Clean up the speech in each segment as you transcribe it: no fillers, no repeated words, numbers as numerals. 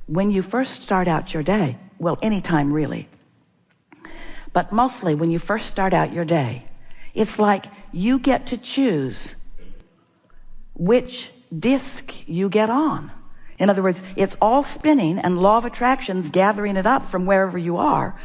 when you first start out your day, well, anytime really, but mostly when you first start out your day, it's like you get to choose which disc you get on. In other words, it's all spinning, and law of attraction's gathering it up from wherever you are.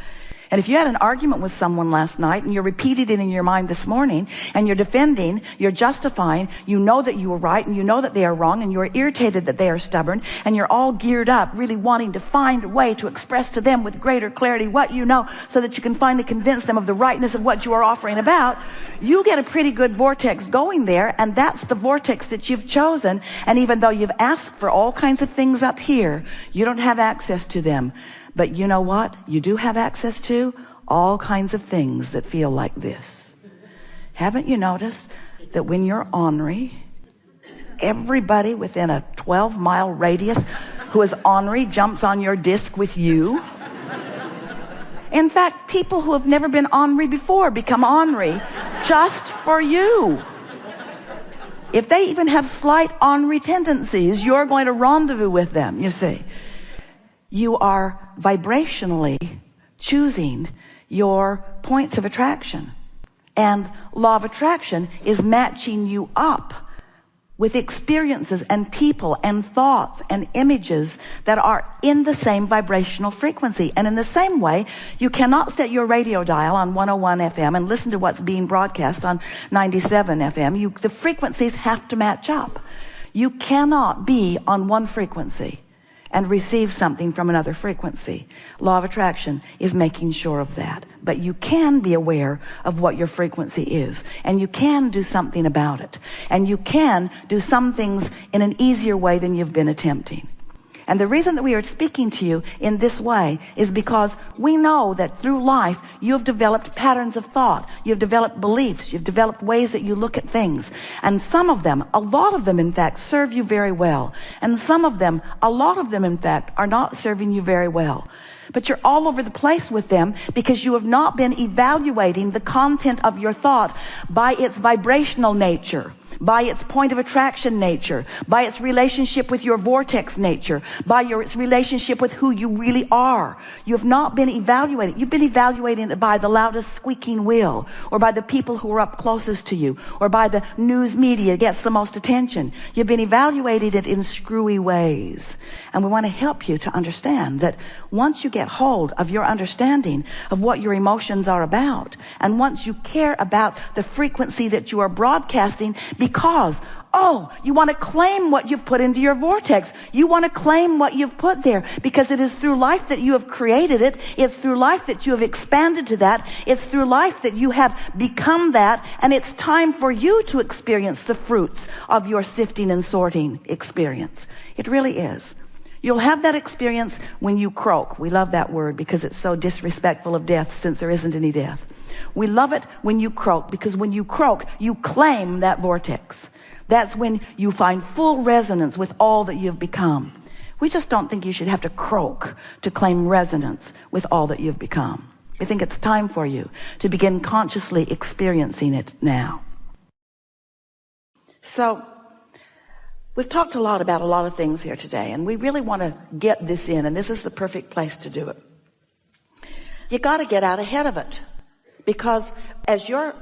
And if you had an argument with someone last night and you're repeating it in your mind this morning, and you're defending, you're justifying, you know that you were right and you know that they are wrong, and you're irritated that they are stubborn, and you're all geared up really wanting to find a way to express to them with greater clarity what you know, so that you can finally convince them of the rightness of what you are offering about, you get a pretty good vortex going there, and that's the vortex that you've chosen. And even though you've asked for all kinds of things up here, you don't have access to them. But you know what? You do have access to all kinds of things that feel like this. Haven't you noticed that when you're ornery, everybody within a 12-mile radius who is ornery jumps on your disc with you? In fact, people who have never been ornery before become ornery just for you. If they even have slight ornery tendencies, you're going to rendezvous with them, you see. You are vibrationally choosing your points of attraction. And law of attraction is matching you up with experiences and people and thoughts and images that are in the same vibrational frequency. And in the same way, you cannot set your radio dial on 101 FM and listen to what's being broadcast on 97 FM. The frequencies have to match up. You cannot be on one frequency and receive something from another frequency. Law of attraction is making sure of that. But you can be aware of what your frequency is, and you can do something about it. And you can do some things in an easier way than you've been attempting. And the reason that we are speaking to you in this way is because we know that through life you've developed patterns of thought, you've developed beliefs, you've developed ways that you look at things. And some of them, a lot of them in fact, serve you very well. And some of them, a lot of them in fact, are not serving you very well. But you're all over the place with them because you have not been evaluating the content of your thought by its vibrational nature, by its point of attraction nature, by its relationship with your vortex nature, by its relationship with who you really are. You have not been evaluating. You've been evaluating it by the loudest squeaking wheel, or by the people who are up closest to you, or by the news media gets the most attention. You've been evaluating it in screwy ways. And we want to help you to understand that once you get hold of your understanding of what your emotions are about, and once you care about the frequency that you are broadcasting, because, you want to claim what you've put into your vortex. You want to claim what you've put there, because it is through life that you have created it. It's through life that you have expanded to that. It's through life that you have become that. And it's time for you to experience the fruits of your sifting and sorting experience. It really is. You'll have that experience when you croak. We love that word because it's so disrespectful of death, since there isn't any death. We love it when you croak, because when you croak, you claim that vortex. That's when you find full resonance with all that you've become. We just don't think you should have to croak to claim resonance with all that you've become. We think it's time for you to begin consciously experiencing it now. So, we've talked a lot about a lot of things here today, and we really want to get this in, and this is the perfect place to do it. You got to get out ahead of it, because as you're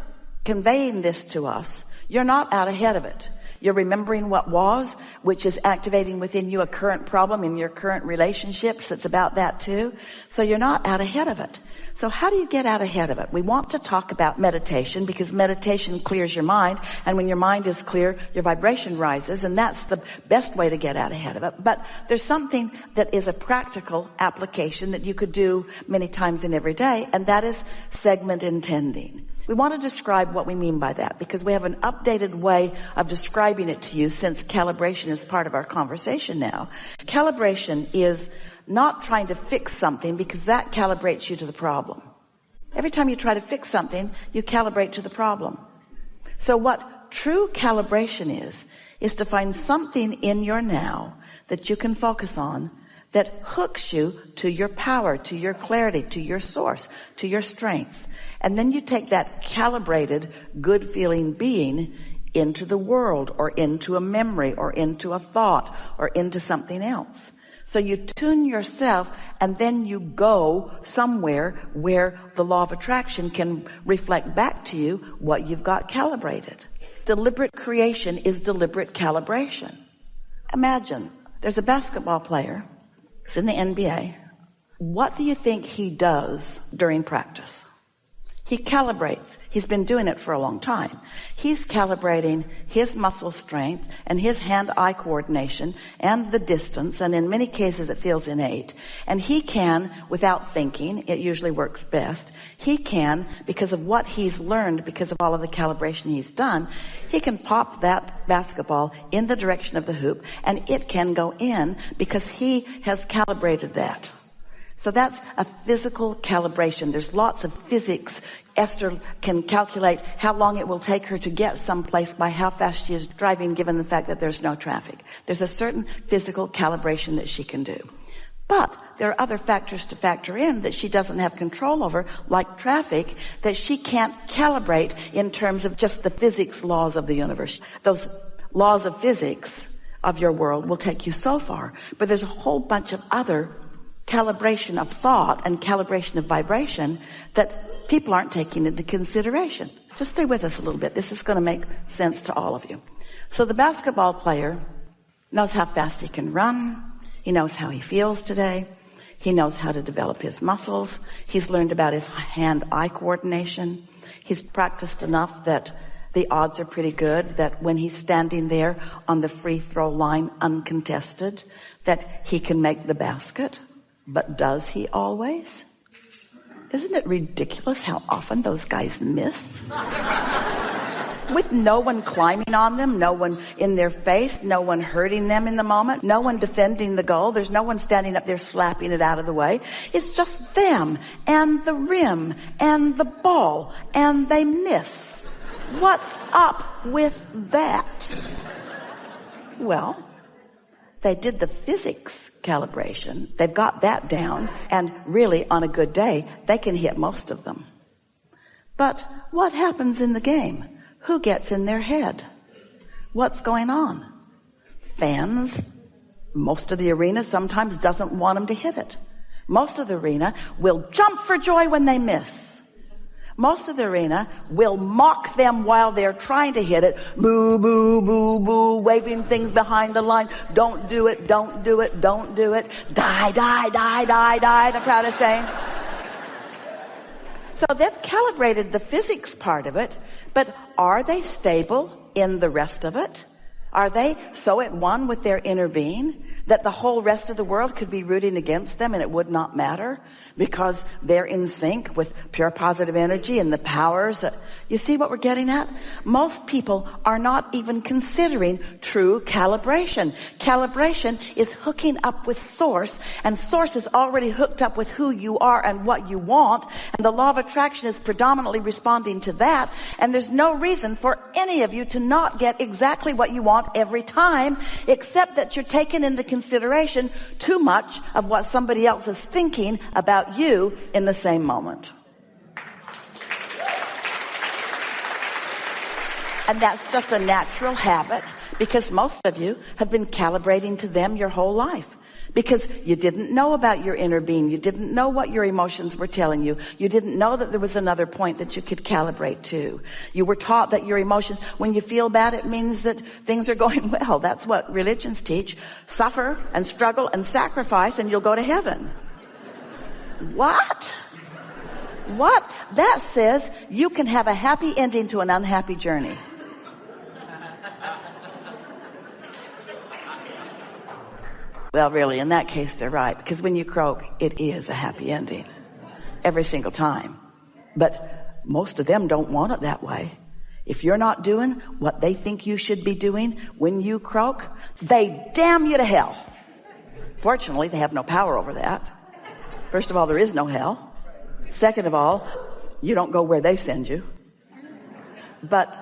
conveying this to us, you're not out ahead of it. You're remembering what was, which is activating within you a current problem in your current relationships. It's about that too. So you're not out ahead of it. So how do you get out ahead of it? We want to talk about meditation, because meditation clears your mind. And when your mind is clear, your vibration rises. And that's the best way to get out ahead of it. But there's something that is a practical application that you could do many times in every day. And that is segment intending. We want to describe what we mean by that, because we have an updated way of describing it to you, since calibration is part of our conversation now. Calibration is not trying to fix something, because that calibrates you to the problem. Every time you try to fix something, you calibrate to the problem. So what true calibration is to find something in your now that you can focus on that hooks you to your power, to your clarity, to your source, to your strength. And then you take that calibrated, good feeling being into the world, or into a memory, or into a thought, or into something else. So you tune yourself, and then you go somewhere where the law of attraction can reflect back to you what you've got calibrated. Deliberate creation is deliberate calibration. Imagine there's a basketball player. He's in the NBA. What do you think he does during practice? He calibrates. He's been doing it for a long time. He's calibrating his muscle strength and his hand-eye coordination and the distance, and in many cases it feels innate. And he can, without thinking, it usually works best, he can, because of what he's learned, because of all of the calibration he's done, he can pop that basketball in the direction of the hoop, and it can go in because he has calibrated that. So that's a physical calibration. There's lots of physics. Esther can calculate how long it will take her to get someplace by how fast she is driving, given the fact that there's no traffic. There's a certain physical calibration that she can do. But there are other factors to factor in that she doesn't have control over, like traffic, that she can't calibrate in terms of just the physics laws of the universe. Those laws of physics of your world will take you so far. But there's a whole bunch of other calibration of thought and calibration of vibration that people aren't taking into consideration. Just stay with us a little bit. This is going to make sense to all of you. So the basketball player knows how fast he can run. He knows how he feels today. He knows how to develop his muscles. He's learned about his hand-eye coordination. He's practiced enough that the odds are pretty good that when he's standing there on the free throw line uncontested, that he can make the basket. But does he always? Isn't it ridiculous how often those guys miss? With no one climbing on them, no one in their face, no one hurting them in the moment, no one defending the goal. There's no one standing up there slapping it out of the way. It's just them and the rim and the ball, and they miss. What's up with that? Well, they did the physics calibration. They've got that down. And really, on a good day, they can hit most of them. But what happens in the game? Who gets in their head? What's going on? Fans, most of the arena sometimes doesn't want them to hit it. Most of the arena will jump for joy when they miss. Most of the arena will mock them while they're trying to hit it. Boo, boo, boo, boo, waving things behind the line. Don't do it, don't do it, don't do it. Die, die, die, die, die, the crowd is saying. So they've calibrated the physics part of it, but are they stable in the rest of it? Are they so at one with their inner being that the whole rest of the world could be rooting against them and it would not matter because they're in sync with pure positive energy and the powers? You see what we're getting at? Most people are not even considering true calibration. Calibration is hooking up with source, and source is already hooked up with who you are and what you want, and the law of attraction is predominantly responding to that, and there's no reason for any of you to not get exactly what you want every time, except that you're taking into consideration too much of what somebody else is thinking about you in the same moment. And that's just a natural habit because most of you have been calibrating to them your whole life because you didn't know about your inner being. You didn't know what your emotions were telling you. You didn't know that there was another point that you could calibrate to. You were taught that your emotions, when you feel bad, it means that things are going well. That's what religions teach. Suffer and struggle and sacrifice and you'll go to heaven. What? What? That says you can have a happy ending to an unhappy journey. Well, really, in that case, they're right. Because when you croak, it is a happy ending. Every single time. But most of them don't want it that way. If you're not doing what they think you should be doing when you croak, they damn you to hell. Fortunately, they have no power over that. First of all, there is no hell. Second of all, you don't go where they send you. But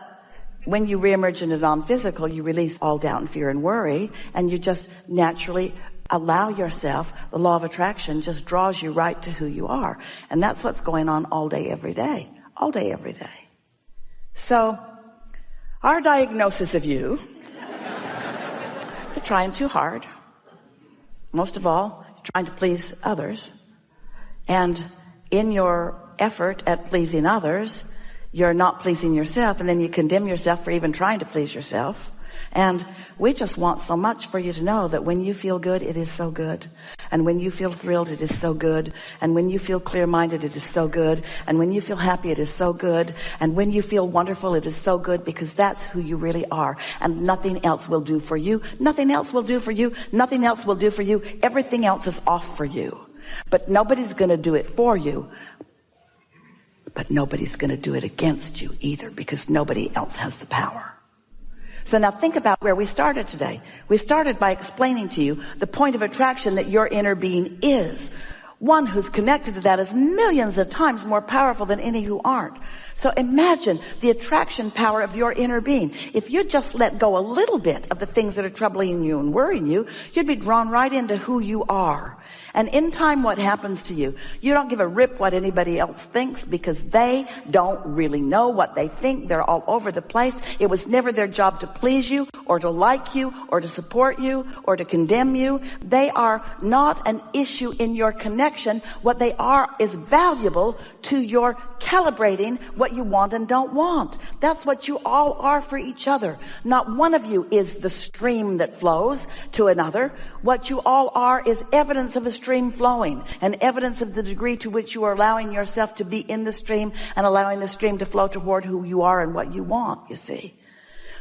when you reemerge in a non-physical, you release all doubt and fear and worry, and you just naturally allow yourself, the law of attraction just draws you right to who you are. And that's what's going on all day, every day. All day, every day. So, our diagnosis of you, you're trying too hard. Most of all, you're trying to please others. And in your effort at pleasing others, you're not pleasing yourself, and then you condemn yourself for even trying to please yourself. And we just want so much for you to know that when you feel good, it is so good. And when you feel thrilled, it is so good. And when you feel clear-minded, it is so good. And when you feel happy, it is so good. And when you feel wonderful, it is so good, because that's who you really are. And nothing else will do for you. Nothing else will do for you. Nothing else will do for you. Everything else is off for you. But nobody's going to do it for you. But nobody's going to do it against you either, because nobody else has the power. So now think about where we started today. We started by explaining to you the point of attraction that your inner being is. One who's connected to that is millions of times more powerful than any who aren't. So imagine the attraction power of your inner being. If you just let go a little bit of the things that are troubling you and worrying you, you'd be drawn right into who you are. And in time, what happens to you? You don't give a rip what anybody else thinks, because they don't really know what they think. They're all over the place. It was never their job to please you or to like you or to support you or to condemn you. They are not an issue in your connection. What they are is valuable to your calibrating what you want and don't want. That's what you all are for each other. Not one of you is the stream that flows to another. What you all are is evidence of a stream flowing, and evidence of the degree to which you are allowing yourself to be in the stream and allowing the stream to flow toward who you are and what you want, you see.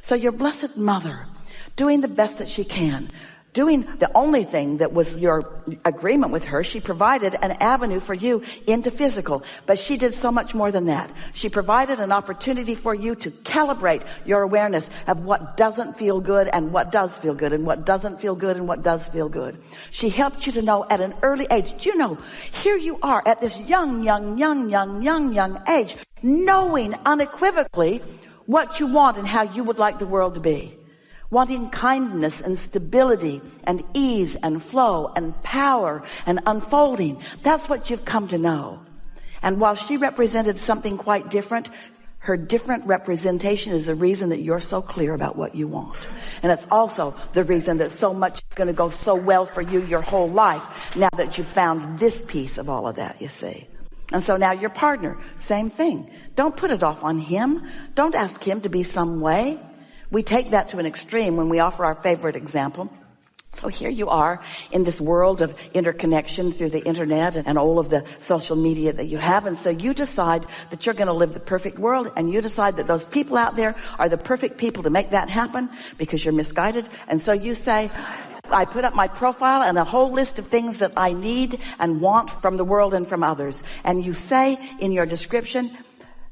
So your Blessed Mother, doing the best that she can, doing the only thing that was your agreement with her, she provided an avenue for you into physical. But she did so much more than that. She provided an opportunity for you to calibrate your awareness of what doesn't feel good and what does feel good, and what doesn't feel good and what does feel good. She helped you to know at an early age. Do you know, here you are at this young age, knowing unequivocally what you want and how you would like the world to be. Wanting kindness and stability and ease and flow and power and unfolding. That's what you've come to know. And while she represented something quite different, her different representation is the reason that you're so clear about what you want. And it's also the reason that so much is going to go so well for you your whole life, now that you've found this piece of all of that, you see. And so now your partner, same thing. Don't put it off on him. Don't ask him to be some way. We take that to an extreme when we offer our favorite example. So here you are in this world of interconnection through the internet and all of the social media that you have. And so you decide that you're going to live the perfect world, and you decide that those people out there are the perfect people to make that happen, because you're misguided. And so you say, I put up my profile and a whole list of things that I need and want from the world and from others. And you say in your description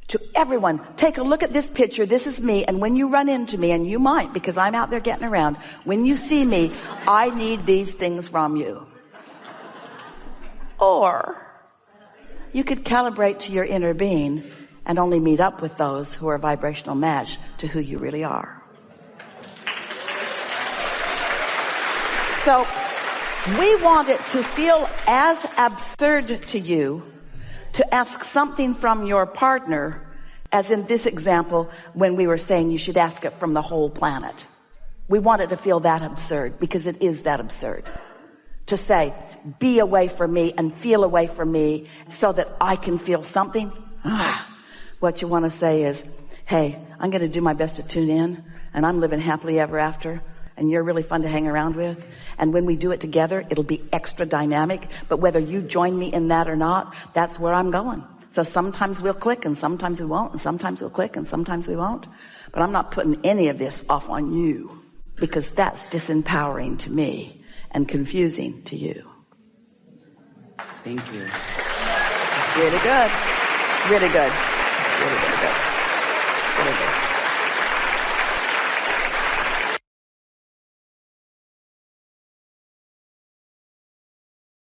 to everyone, take a look at this picture. This is me. And when you run into me, and you might, because I'm out there getting around, when you see me, I need these things from you. Or you could calibrate to your inner being and only meet up with those who are a vibrational match to who you really are. So we want it to feel as absurd to you to ask something from your partner, as in this example when we were saying you should ask it from the whole planet. We want it to feel that absurd, because it is that absurd. To say, be away from me and feel away from me so that I can feel something. What you want to say is, hey, I'm going to do my best to tune in, and I'm living happily ever after. And you're really fun to hang around with. And when we do it together, it'll be extra dynamic. But whether you join me in that or not, that's where I'm going. So sometimes we'll click and sometimes we won't. And sometimes we'll click and sometimes we won't. But I'm not putting any of this off on you, because that's disempowering to me and confusing to you. Thank you. Really good. Really good. Really, really good.